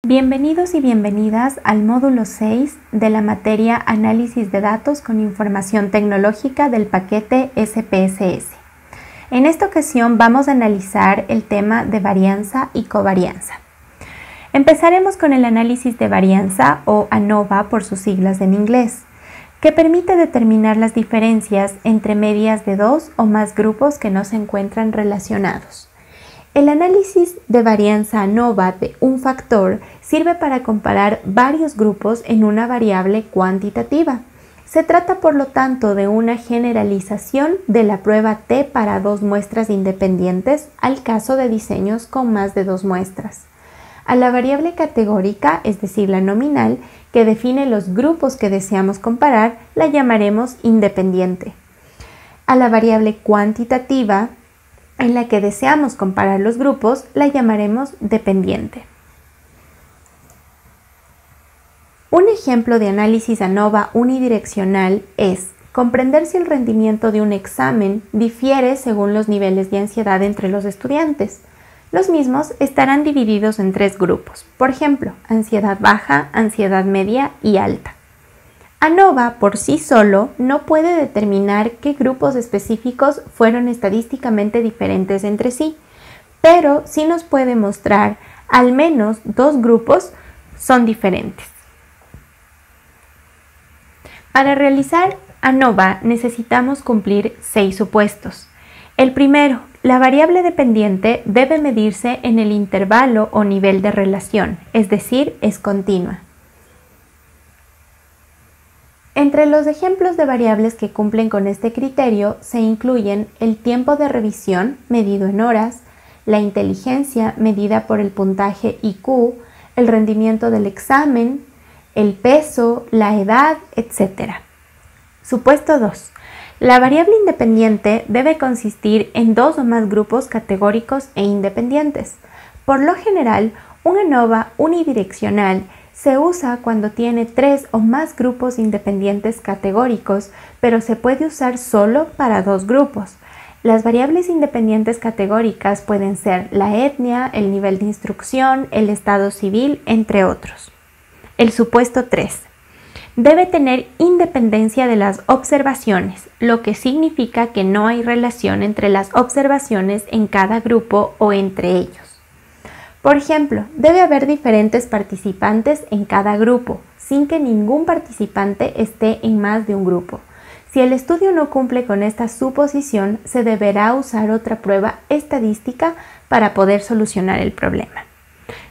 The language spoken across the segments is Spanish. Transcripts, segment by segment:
Bienvenidos y bienvenidas al módulo 6 de la materia Análisis de datos con información tecnológica del paquete SPSS. En esta ocasión vamos a analizar el tema de varianza y covarianza. Empezaremos con el análisis de varianza o ANOVA por sus siglas en inglés, que permite determinar las diferencias entre medias de dos o más grupos que no se encuentran relacionados. El análisis de varianza ANOVA de un factor sirve para comparar varios grupos en una variable cuantitativa. Se trata, por lo tanto, de una generalización de la prueba T para dos muestras independientes al caso de diseños con más de dos muestras. A la variable categórica, es decir, la nominal, que define los grupos que deseamos comparar, la llamaremos independiente. A la variable cuantitativa, en la que deseamos comparar los grupos, la llamaremos dependiente. Un ejemplo de análisis ANOVA unidireccional es comprender si el rendimiento de un examen difiere según los niveles de ansiedad entre los estudiantes. Los mismos estarán divididos en tres grupos, por ejemplo, ansiedad baja, ansiedad media y alta. ANOVA por sí solo no puede determinar qué grupos específicos fueron estadísticamente diferentes entre sí, pero sí nos puede mostrar al menos dos grupos son diferentes. Para realizar ANOVA necesitamos cumplir 6 supuestos. El primero, la variable dependiente debe medirse en el intervalo o nivel de relación, es decir, es continua. Entre los ejemplos de variables que cumplen con este criterio se incluyen el tiempo de revisión, medido en horas, la inteligencia, medida por el puntaje IQ, el rendimiento del examen, el peso, la edad, etc. Supuesto 2. La variable independiente debe consistir en dos o más grupos categóricos e independientes. Por lo general, un ANOVA unidireccional se usa cuando tiene tres o más grupos independientes categóricos, pero se puede usar solo para dos grupos. Las variables independientes categóricas pueden ser la etnia, el nivel de instrucción, el estado civil, entre otros. El supuesto 3. Debe tener independencia de las observaciones, lo que significa que no hay relación entre las observaciones en cada grupo o entre ellos. Por ejemplo, debe haber diferentes participantes en cada grupo, sin que ningún participante esté en más de un grupo. Si el estudio no cumple con esta suposición, se deberá usar otra prueba estadística para poder solucionar el problema.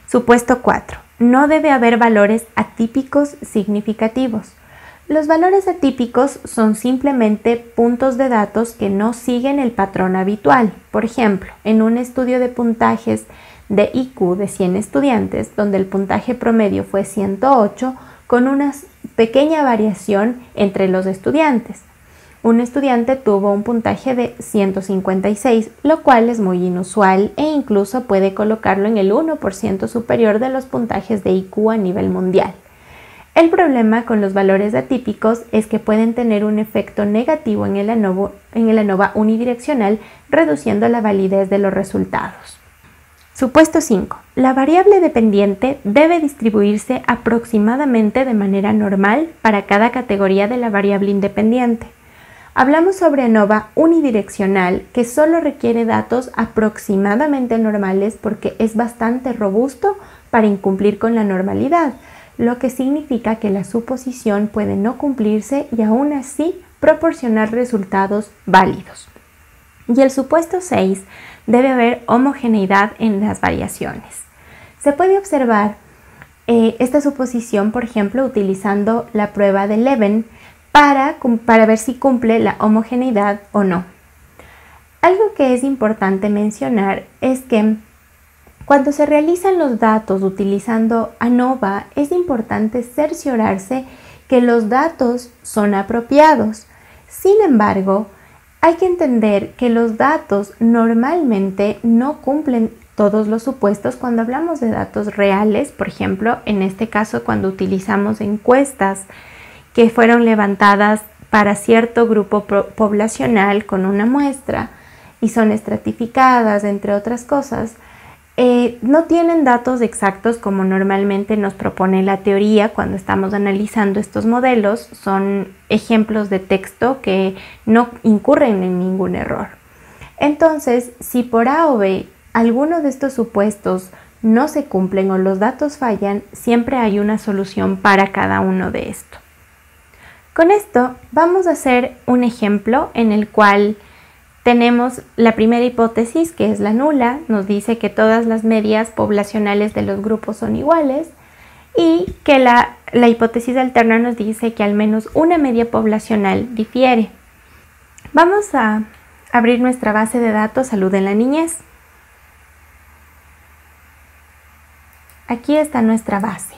Supuesto 4. No debe haber valores atípicos significativos. Los valores atípicos son simplemente puntos de datos que no siguen el patrón habitual. Por ejemplo, en un estudio de puntajes de IQ de 100 estudiantes, donde el puntaje promedio fue 108, con una pequeña variación entre los estudiantes. Un estudiante tuvo un puntaje de 156, lo cual es muy inusual e incluso puede colocarlo en el 1% superior de los puntajes de IQ a nivel mundial. El problema con los valores atípicos es que pueden tener un efecto negativo en el ANOVA unidireccional, reduciendo la validez de los resultados. Supuesto 5. La variable dependiente debe distribuirse aproximadamente de manera normal para cada categoría de la variable independiente. Hablamos sobre ANOVA unidireccional, que solo requiere datos aproximadamente normales porque es bastante robusto para incumplir con la normalidad, lo que significa que la suposición puede no cumplirse y aún así proporcionar resultados válidos. Y el supuesto 6. Debe haber homogeneidad en las variaciones. Se puede observar esta suposición, por ejemplo, utilizando la prueba de Leven para ver si cumple la homogeneidad o no. Algo que es importante mencionar es que cuando se realizan los datos utilizando ANOVA, es importante cerciorarse que los datos son apropiados. Sin embargo, hay que entender que los datos normalmente no cumplen todos los supuestos cuando hablamos de datos reales. Por ejemplo, en este caso, cuando utilizamos encuestas que fueron levantadas para cierto grupo poblacional con una muestra y son estratificadas, entre otras cosas, no tienen datos exactos como normalmente nos propone la teoría cuando estamos analizando estos modelos. Son ejemplos de texto que no incurren en ningún error. Entonces, si por A o B alguno de estos supuestos no se cumplen o los datos fallan, siempre hay una solución para cada uno de estos. Con esto vamos a hacer un ejemplo en el cual tenemos la primera hipótesis, que es la nula, nos dice que todas las medias poblacionales de los grupos son iguales, y que la hipótesis alterna nos dice que al menos una media poblacional difiere. Vamos a abrir nuestra base de datos Salud en la Niñez. Aquí está nuestra base.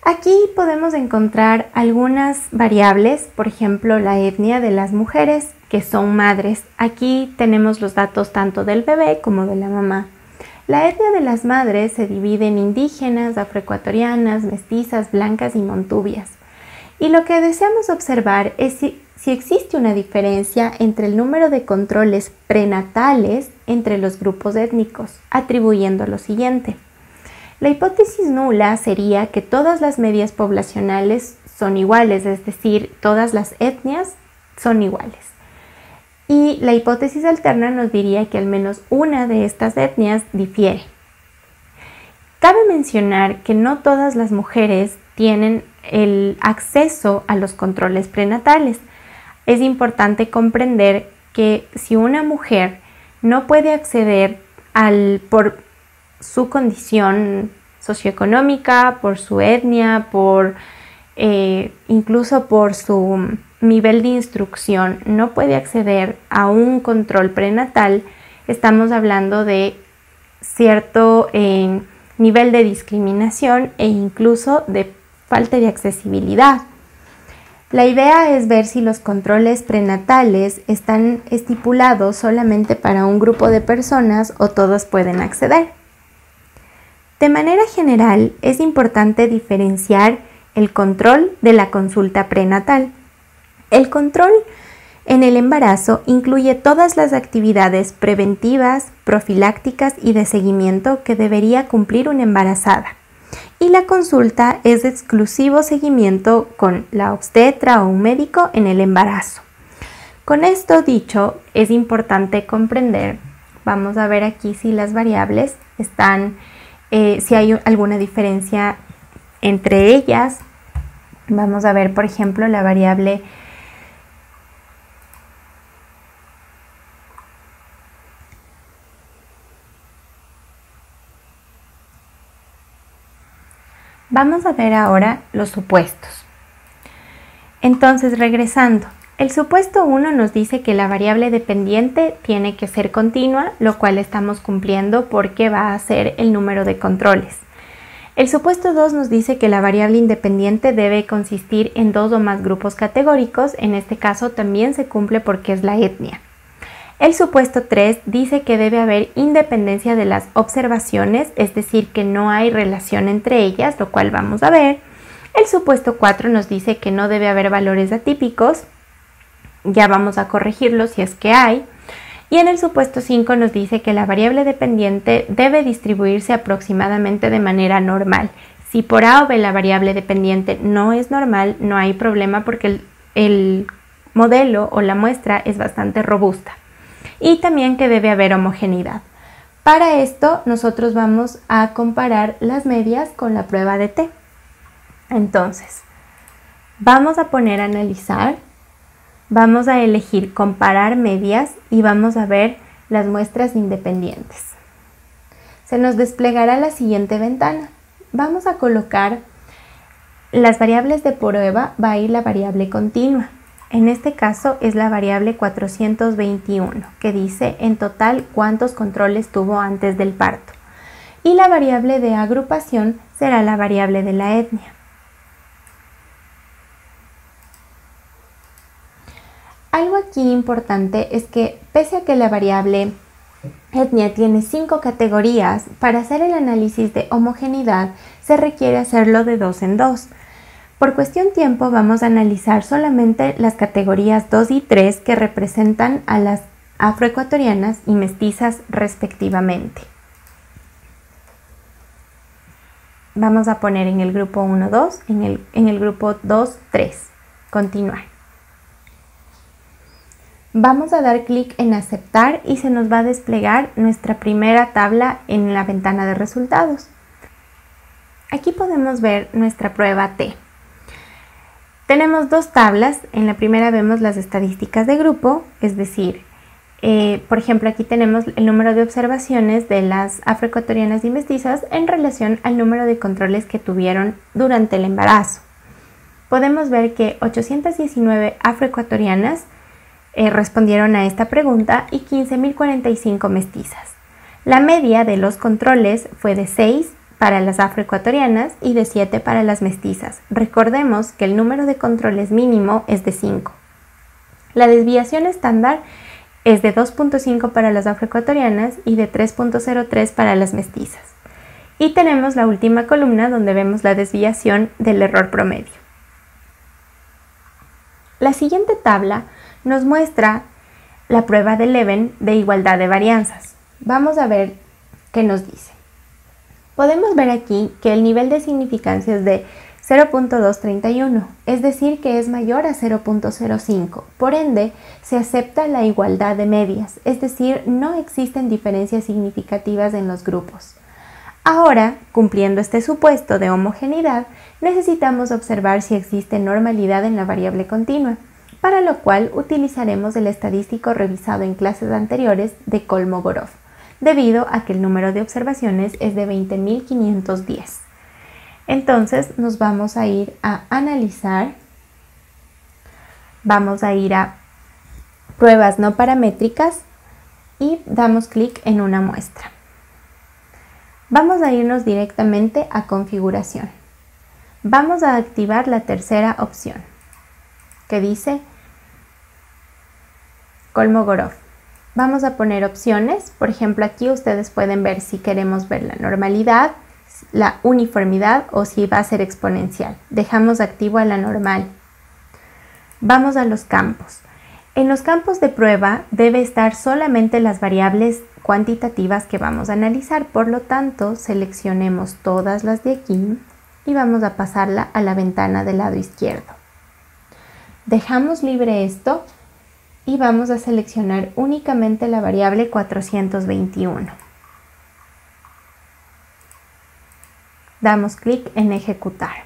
Aquí podemos encontrar algunas variables, por ejemplo, la etnia de las mujeres que son madres. Aquí tenemos los datos tanto del bebé como de la mamá. La etnia de las madres se divide en indígenas, afroecuatorianas, mestizas, blancas y montubias. Y lo que deseamos observar es si existe una diferencia entre el número de controles prenatales entre los grupos étnicos, atribuyendo lo siguiente. La hipótesis nula sería que todas las medias poblacionales son iguales, es decir, todas las etnias son iguales. Y la hipótesis alterna nos diría que al menos una de estas etnias difiere. Cabe mencionar que no todas las mujeres tienen el acceso a los controles prenatales. Es importante comprender que si una mujer no puede acceder por su condición socioeconómica, por su etnia, incluso por su nivel de instrucción, no puede acceder a un control prenatal, estamos hablando de cierto nivel de discriminación e incluso de falta de accesibilidad. La idea es ver si los controles prenatales están estipulados solamente para un grupo de personas o todos pueden acceder. De manera general, es importante diferenciar el control de la consulta prenatal. El control en el embarazo incluye todas las actividades preventivas, profilácticas y de seguimiento que debería cumplir una embarazada. Y la consulta es de exclusivo seguimiento con la obstetra o un médico en el embarazo. Con esto dicho, es importante comprender, vamos a ver aquí si las variables están, si hay alguna diferencia entre ellas. Vamos a ver, por ejemplo, la variable Vamos a ver ahora los supuestos. Entonces, regresando, el supuesto 1 nos dice que la variable dependiente tiene que ser continua, lo cual estamos cumpliendo porque va a ser el número de controles. El supuesto 2 nos dice que la variable independiente debe consistir en 2 o más grupos categóricos, en este caso también se cumple porque es la etnia. El supuesto 3 dice que debe haber independencia de las observaciones, es decir, que no hay relación entre ellas, lo cual vamos a ver. El supuesto 4 nos dice que no debe haber valores atípicos, ya vamos a corregirlo si es que hay. Y en el supuesto 5 nos dice que la variable dependiente debe distribuirse aproximadamente de manera normal. Si por A o B la variable dependiente no es normal, no hay problema porque el modelo o la muestra es bastante robusta. Y también que debe haber homogeneidad. Para esto nosotros vamos a comparar las medias con la prueba de T. Entonces, vamos a poner a analizar, vamos a elegir comparar medias y vamos a ver las muestras independientes. Se nos desplegará la siguiente ventana. Vamos a colocar las variables de prueba, va a ir la variable continua. En este caso es la variable 421, que dice en total cuántos controles tuvo antes del parto. Y la variable de agrupación será la variable de la etnia. Algo aquí importante es que pese a que la variable etnia tiene 5 categorías, para hacer el análisis de homogeneidad se requiere hacerlo de 2 en 2. Por cuestión tiempo vamos a analizar solamente las categorías 2 y 3 que representan a las afroecuatorianas y mestizas respectivamente. Vamos a poner en el grupo 1, 2, en el grupo 2, 3. Continuar. Vamos a dar clic en aceptar y se nos va a desplegar nuestra primera tabla en la ventana de resultados. Aquí podemos ver nuestra prueba T. Tenemos dos tablas. En la primera vemos las estadísticas de grupo, es decir, por ejemplo, aquí tenemos el número de observaciones de las afroecuatorianas y mestizas en relación al número de controles que tuvieron durante el embarazo. Podemos ver que 819 afroecuatorianas respondieron a esta pregunta y 15.045 mestizas. La media de los controles fue de 6 para las afroecuatorianas y de 7 para las mestizas. Recordemos que el número de controles mínimo es de 5. La desviación estándar es de 2.5 para las afroecuatorianas y de 3.03 para las mestizas. Y tenemos la última columna donde vemos la desviación del error promedio. La siguiente tabla nos muestra la prueba de Leven de igualdad de varianzas. Vamos a ver qué nos dice. Podemos ver aquí que el nivel de significancia es de 0.231, es decir que es mayor a 0.05. Por ende, se acepta la igualdad de medias, es decir, no existen diferencias significativas en los grupos. Ahora, cumpliendo este supuesto de homogeneidad, necesitamos observar si existe normalidad en la variable continua, para lo cual utilizaremos el estadístico revisado en clases anteriores de Kolmogorov, debido a que el número de observaciones es de 20.510. Entonces nos vamos a ir a analizar, vamos a ir a pruebas no paramétricas y damos clic en una muestra. Vamos a irnos directamente a configuración. Vamos a activar la tercera opción que dice Kolmogorov. Vamos a poner opciones, por ejemplo aquí ustedes pueden ver si queremos ver la normalidad, la uniformidad o si va a ser exponencial. Dejamos activo a la normal. Vamos a los campos. En los campos de prueba debe estar solamente las variables cuantitativas que vamos a analizar, por lo tanto seleccionemos todas las de aquí y vamos a pasarla a la ventana del lado izquierdo. Dejamos libre esto y vamos a seleccionar únicamente la variable 421. Damos clic en ejecutar.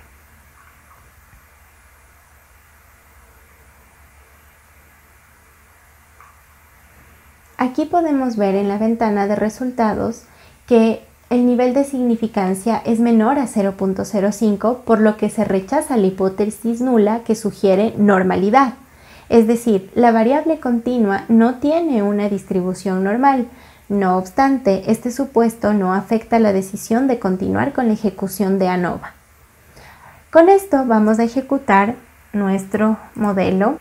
Aquí podemos ver en la ventana de resultados que el nivel de significancia es menor a 0.05, por lo que se rechaza la hipótesis nula que sugiere normalidad. Es decir, la variable continua no tiene una distribución normal. No obstante, este supuesto no afecta la decisión de continuar con la ejecución de ANOVA. Con esto vamos a ejecutar nuestro modelo.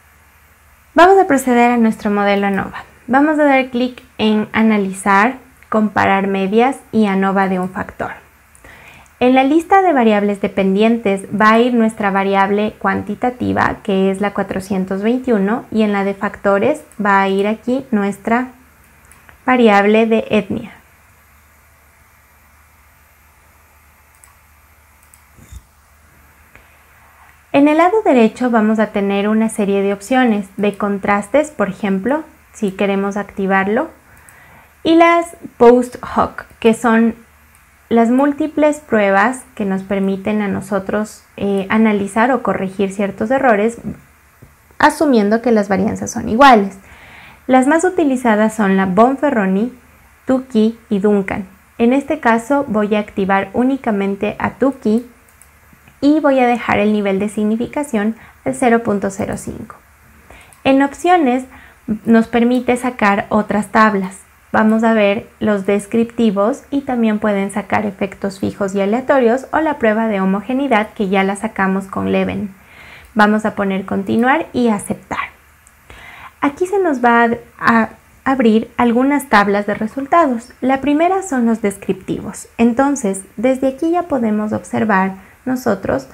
Vamos a proceder a nuestro modelo ANOVA. Vamos a dar clic en Analizar, Comparar medias y ANOVA de un factor. En la lista de variables dependientes va a ir nuestra variable cuantitativa, que es la 421, y en la de factores va a ir aquí nuestra variable de etnia. En el lado derecho vamos a tener una serie de opciones de contrastes, por ejemplo, si queremos activarlo, y las post hoc, que son las múltiples pruebas que nos permiten a nosotros analizar o corregir ciertos errores, asumiendo que las varianzas son iguales. Las más utilizadas son la Bonferroni, Tukey y Duncan. En este caso voy a activar únicamente a Tukey y voy a dejar el nivel de significación al 0.05. En opciones nos permite sacar otras tablas. Vamos a ver los descriptivos y también pueden sacar efectos fijos y aleatorios o la prueba de homogeneidad que ya la sacamos con Leven. Vamos a poner continuar y aceptar. Aquí se nos va a abrir algunas tablas de resultados. La primera son los descriptivos. Entonces, desde aquí ya podemos observar nosotros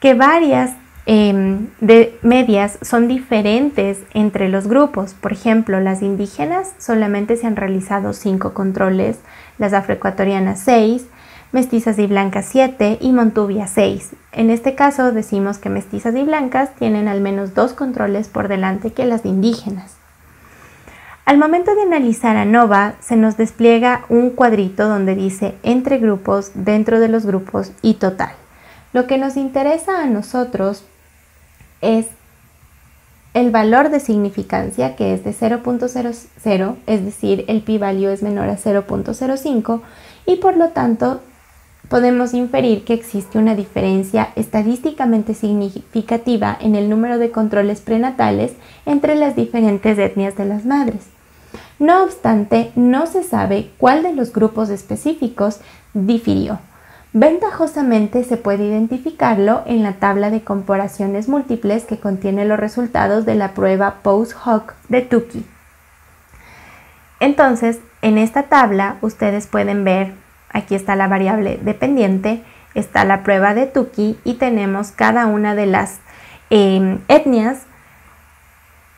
que varias medias son diferentes entre los grupos. Por ejemplo, las indígenas solamente se han realizado 5 controles, las afroecuatorianas 6, mestizas y blancas 7 y Montuvia 6. En este caso decimos que mestizas y blancas tienen al menos 2 controles por delante que las de indígenas. Al momento de analizar ANOVA se nos despliega un cuadrito donde dice entre grupos, dentro de los grupos y total. Lo que nos interesa a nosotros es el valor de significancia, que es de 0.00, es decir, el p-value es menor a 0.05 y por lo tanto podemos inferir que existe una diferencia estadísticamente significativa en el número de controles prenatales entre las diferentes etnias de las madres. No obstante, no se sabe cuál de los grupos específicos difirió. Ventajosamente se puede identificarlo en la tabla de comparaciones múltiples que contiene los resultados de la prueba post-hoc de Tukey. Entonces, en esta tabla ustedes pueden ver, aquí está la variable dependiente, está la prueba de Tukey y tenemos cada una de las etnias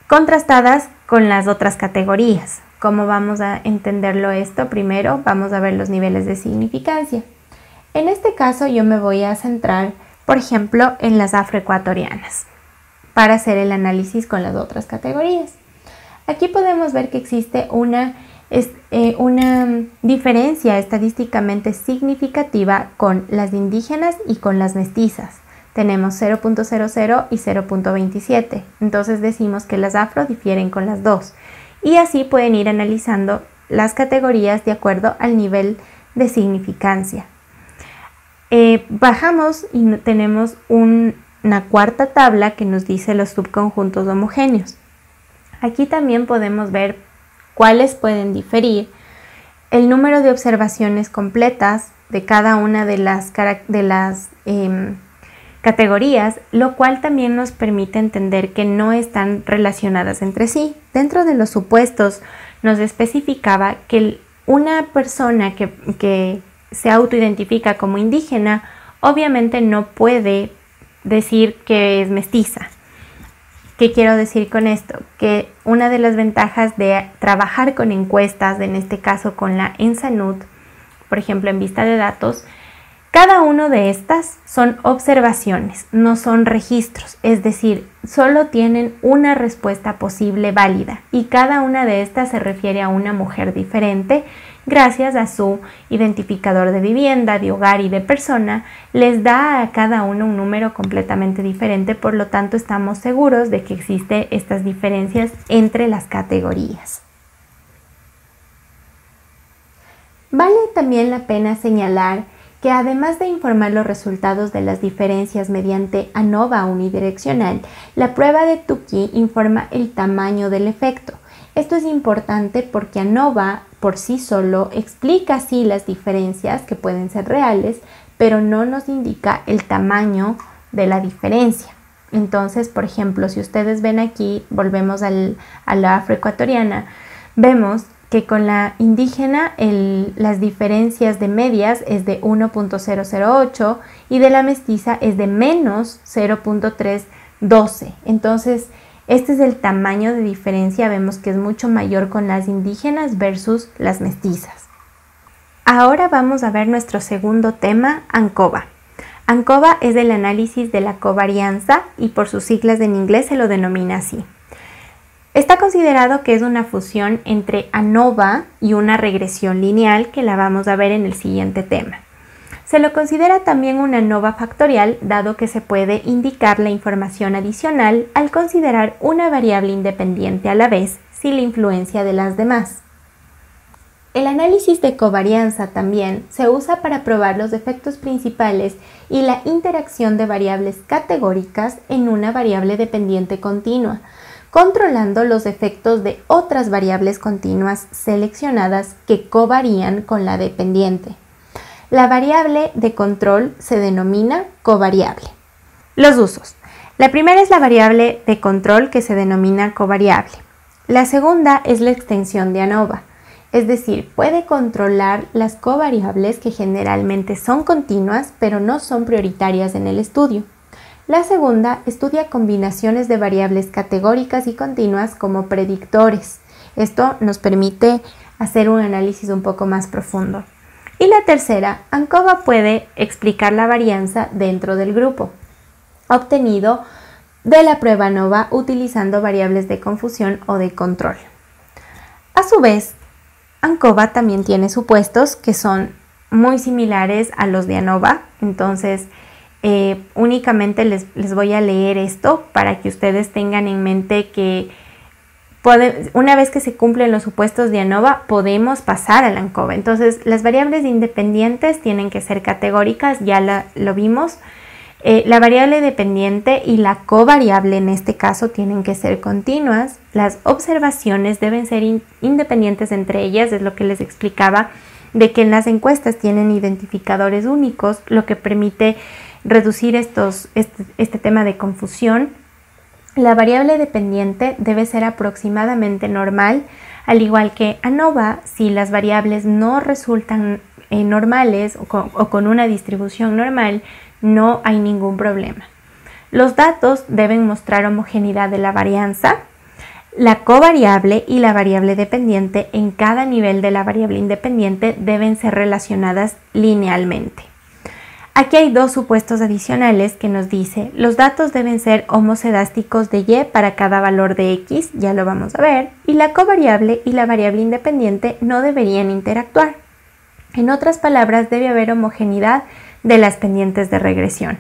contrastadas con las otras categorías. ¿Cómo vamos a entenderlo esto? Primero vamos a ver los niveles de significancia. En este caso yo me voy a centrar, por ejemplo, en las afroecuatorianas para hacer el análisis con las otras categorías. Aquí podemos ver que existe una diferencia estadísticamente significativa con las indígenas y con las mestizas. Tenemos 0.00 y 0.27, entonces decimos que las afro difieren con las dos. Y así pueden ir analizando las categorías de acuerdo al nivel de significancia. Bajamos y tenemos una cuarta tabla que nos dice los subconjuntos homogéneos. Aquí también podemos ver cuáles pueden diferir, el número de observaciones completas de cada una de las categorías, lo cual también nos permite entender que no están relacionadas entre sí. Dentro de los supuestos nos especificaba que una persona que se autoidentifica como indígena obviamente no puede decir que es mestiza. ¿Qué quiero decir con esto? Que una de las ventajas de trabajar con encuestas, en este caso con la ENSANUD, por ejemplo en vista de datos, cada una de estas son observaciones, no son registros, es decir, solo tienen una respuesta posible válida y cada una de estas se refiere a una mujer diferente gracias a su identificador de vivienda, de hogar y de persona, les da a cada uno un número completamente diferente, por lo tanto estamos seguros de que existen estas diferencias entre las categorías. Vale también la pena señalar que además de informar los resultados de las diferencias mediante ANOVA unidireccional, la prueba de Tukey informa el tamaño del efecto. Esto es importante porque ANOVA por sí solo explica sí las diferencias que pueden ser reales, pero no nos indica el tamaño de la diferencia. Entonces, por ejemplo, si ustedes ven aquí, volvemos a la afroecuatoriana, vemos que con la indígena las diferencias de medias es de 1.008 y de la mestiza es de menos 0.312. Entonces, este es el tamaño de diferencia, vemos que es mucho mayor con las indígenas versus las mestizas. Ahora vamos a ver nuestro segundo tema, ANCOVA. ANCOVA es el análisis de la covarianza y por sus siglas en inglés se lo denomina así. Está considerado que es una fusión entre ANOVA y una regresión lineal que la vamos a ver en el siguiente tema. Se lo considera también una ANOVA factorial, dado que se puede indicar la información adicional al considerar una variable independiente a la vez sin la influencia de las demás. El análisis de covarianza también se usa para probar los efectos principales y la interacción de variables categóricas en una variable dependiente continua, controlando los efectos de otras variables continuas seleccionadas que covarían con la dependiente. La variable de control se denomina covariable. Los usos. La primera es la variable de control que se denomina covariable. La segunda es la extensión de ANOVA, es decir, puede controlar las covariables que generalmente son continuas pero no son prioritarias en el estudio. La segunda estudia combinaciones de variables categóricas y continuas como predictores. Esto nos permite hacer un análisis un poco más profundo. Y la tercera, ANCOVA puede explicar la varianza dentro del grupo, obtenido de la prueba ANOVA utilizando variables de confusión o de control. A su vez, ANCOVA también tiene supuestos que son muy similares a los de ANOVA, entonces únicamente les voy a leer esto para que ustedes tengan en mente que una vez que se cumplen los supuestos de ANOVA, podemos pasar a la ANCOVA. Entonces, las variables independientes tienen que ser categóricas, ya lo vimos. La variable dependiente y la covariable en este caso tienen que ser continuas. Las observaciones deben ser independientes entre ellas, es lo que les explicaba, de que en las encuestas tienen identificadores únicos, lo que permite reducir este tema de confusión. La variable dependiente debe ser aproximadamente normal, al igual que ANOVA, si las variables no resultan normales o con una distribución normal, no hay ningún problema. Los datos deben mostrar homogeneidad de la varianza, la covariable y la variable dependiente en cada nivel de la variable independiente deben ser relacionadas linealmente. Aquí hay dos supuestos adicionales que nos dice, los datos deben ser homocedásticos de Y para cada valor de X, ya lo vamos a ver, y la covariable y la variable independiente no deberían interactuar. En otras palabras, debe haber homogeneidad de las pendientes de regresión.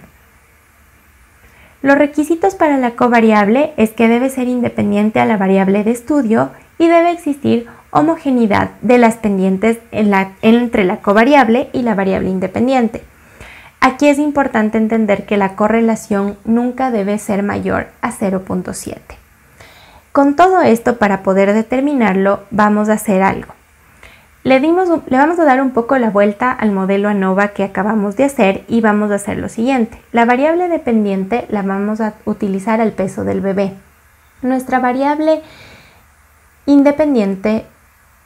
Los requisitos para la covariable es que debe ser independiente a la variable de estudio y debe existir homogeneidad de las pendientes entre la covariable y la variable independiente. Aquí es importante entender que la correlación nunca debe ser mayor a 0.7. Con todo esto, para poder determinarlo, vamos a hacer algo. Le vamos a dar un poco la vuelta al modelo ANOVA que acabamos de hacer y vamos a hacer lo siguiente. La variable dependiente la vamos a utilizar al peso del bebé. Nuestra variable independiente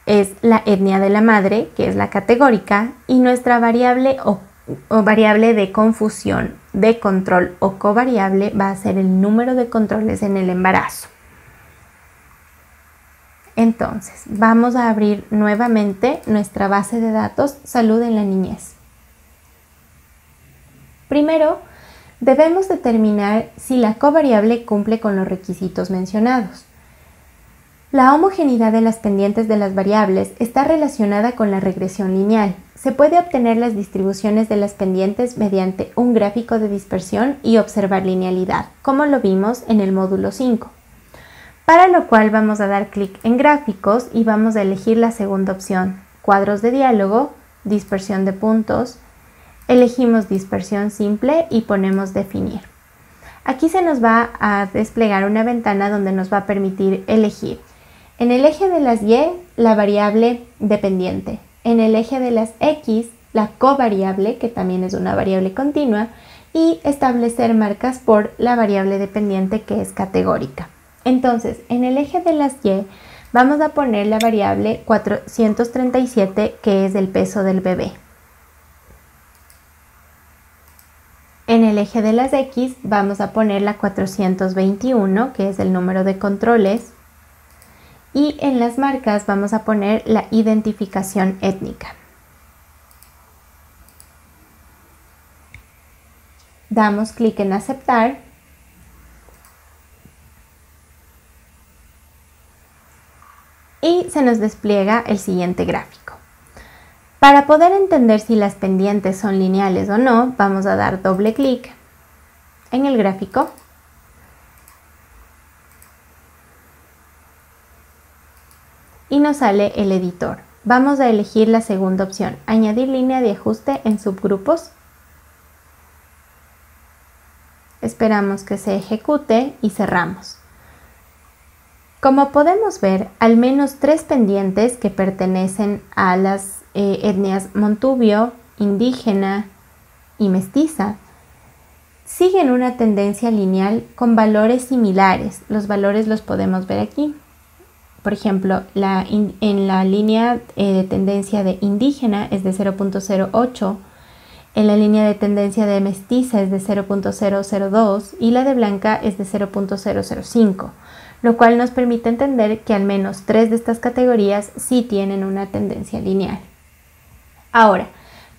es la etnia de la madre, que es la categórica, y nuestra variable o variable de confusión, de control o covariable va a ser el número de controles en el embarazo. Entonces, vamos a abrir nuevamente nuestra base de datos Salud en la Niñez. Primero, debemos determinar si la covariable cumple con los requisitos mencionados. La homogeneidad de las pendientes de las variables está relacionada con la regresión lineal. Se puede obtener las distribuciones de las pendientes mediante un gráfico de dispersión y observar linealidad, como lo vimos en el módulo 5. Para lo cual vamos a dar clic en gráficos y vamos a elegir la segunda opción, cuadros de diálogo, dispersión de puntos. Elegimos dispersión simple y ponemos definir. Aquí se nos va a desplegar una ventana donde nos va a permitir elegir en el eje de las Y la variable dependiente, en el eje de las X la covariable, que también es una variable continua, y establecer marcas por la variable dependiente que es categórica. Entonces, en el eje de las Y vamos a poner la variable 437, que es el peso del bebé. En el eje de las X vamos a poner la 421, que es el número de controles. Y en las marcas vamos a poner la identificación étnica. Damos clic en aceptar. Y se nos despliega el siguiente gráfico. Para poder entender si las pendientes son lineales o no, vamos a dar doble clic en el gráfico. Y nos sale el editor. Vamos a elegir la segunda opción, añadir línea de ajuste en subgrupos. Esperamos que se ejecute y cerramos. Como podemos ver, al menos 3 pendientes que pertenecen a las etnias montubio, indígena y mestiza siguen una tendencia lineal con valores similares. Los valores los podemos ver aquí. Por ejemplo, en la línea de tendencia de indígena es de 0.08, en la línea de tendencia de mestiza es de 0.002 y la de blanca es de 0.005, lo cual nos permite entender que al menos 3 de estas categorías sí tienen una tendencia lineal. Ahora,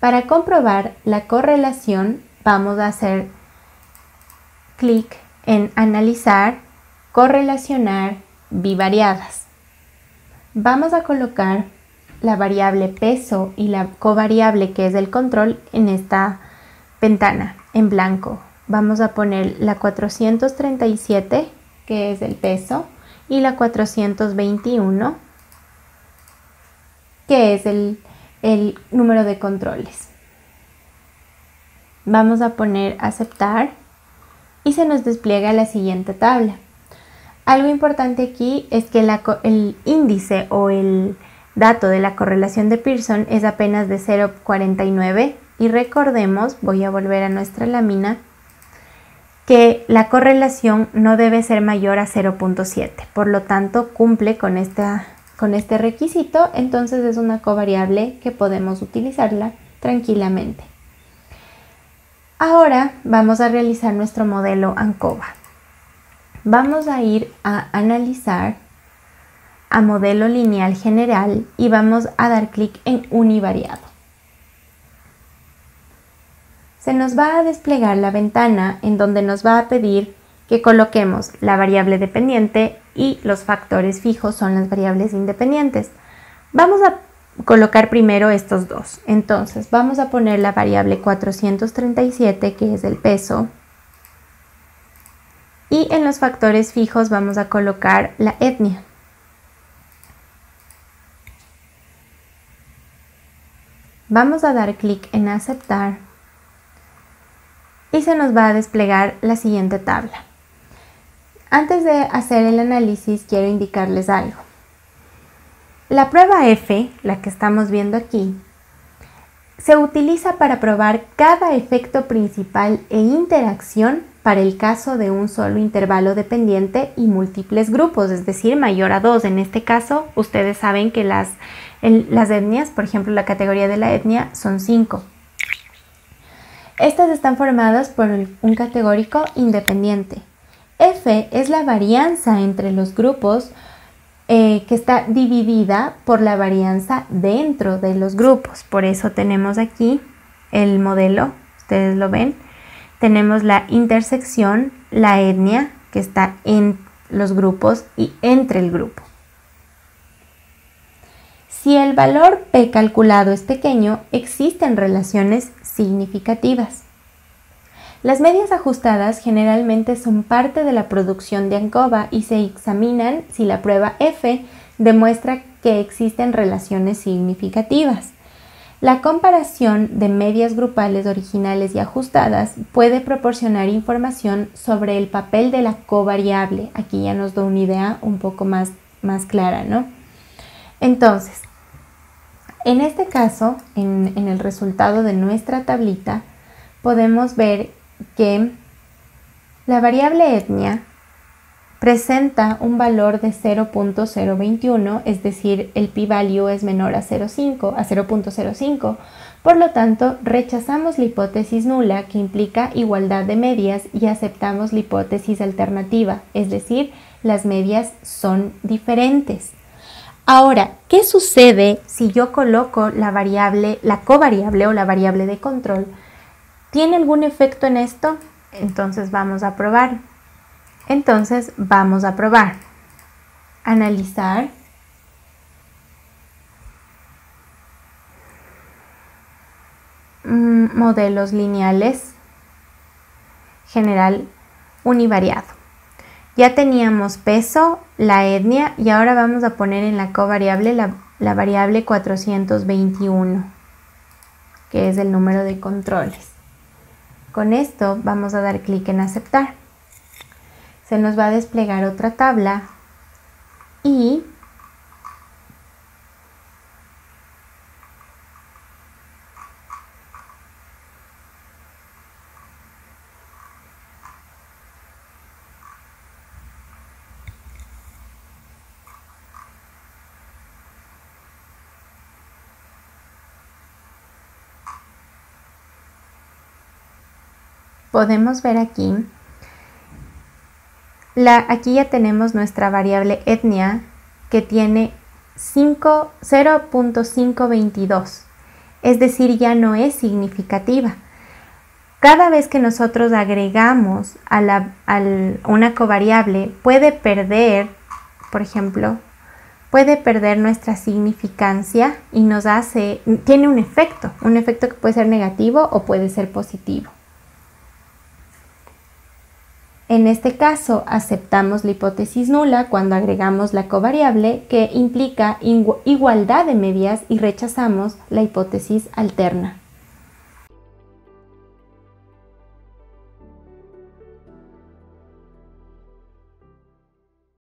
Para comprobar la correlación vamos a hacer clic en Analizar, Correlacionar bivariadas. Vamos a colocar la variable peso y la covariable, que es el control, en esta ventana en blanco. Vamos a poner la 437, que es el peso, y la 421, que es el número de controles. Vamos a poner aceptar y se nos despliega la siguiente tabla. Algo importante aquí es que el índice o el dato de la correlación de Pearson es apenas de 0,49 y recordemos, voy a volver a nuestra lámina, que la correlación no debe ser mayor a 0,7, por lo tanto cumple con este requisito, entonces es una covariable que podemos utilizarla tranquilamente. Ahora vamos a realizar nuestro modelo ANCOVA. Vamos a ir a Analizar, a Modelo Lineal General y vamos a dar clic en Univariado. Se nos va a desplegar la ventana en donde nos va a pedir que coloquemos la variable dependiente y los factores fijos son las variables independientes. Vamos a colocar primero estos dos. Entonces vamos a poner la variable 437, que es el peso, y en los factores fijos vamos a colocar la etnia. Vamos a dar clic en aceptar y se nos va a desplegar la siguiente tabla. Antes de hacer el análisis quiero indicarles algo. La prueba F, la que estamos viendo aquí, se utiliza para probar cada efecto principal e interacción para el caso de un solo intervalo dependiente y múltiples grupos, es decir, mayor a 2. En este caso, ustedes saben que las etnias, por ejemplo, la categoría de la etnia son 5. Estas están formadas por un categórico independiente. F es la varianza entre los grupos que está dividida por la varianza dentro de los grupos. Por eso tenemos aquí el modelo, ustedes lo ven. Tenemos la intersección, la etnia, que está en los grupos y entre el grupo. Si el valor P calculado es pequeño, existen relaciones significativas. Las medias ajustadas generalmente son parte de la producción de ANCOVA y se examinan si la prueba F demuestra que existen relaciones significativas. La comparación de medias grupales originales y ajustadas puede proporcionar información sobre el papel de la covariable. Aquí ya nos da una idea un poco más clara, ¿no? Entonces, en este caso, en el resultado de nuestra tablita, podemos ver que la variable etnia presenta un valor de 0.021, es decir, el p-value es menor a 0.05. Por lo tanto, rechazamos la hipótesis nula, que implica igualdad de medias, y aceptamos la hipótesis alternativa, es decir, las medias son diferentes. Ahora, ¿qué sucede si yo coloco la covariable o la variable de control? ¿Tiene algún efecto en esto? Entonces vamos a probar. Analizar. Modelos lineales. General univariado. Ya teníamos peso, la etnia, y ahora vamos a poner en la covariable la variable 421, que es el número de controles. Con esto vamos a dar clic en aceptar. Se nos va a desplegar otra tabla y podemos ver aquí, aquí ya tenemos nuestra variable etnia que tiene 0.522. es decir, ya no es significativa. Cada vez que nosotros agregamos a una covariable, puede perder, por ejemplo, puede perder nuestra significancia y tiene un efecto que puede ser negativo o puede ser positivo. En este caso, aceptamos la hipótesis nula cuando agregamos la covariable que implica igualdad de medias y rechazamos la hipótesis alterna.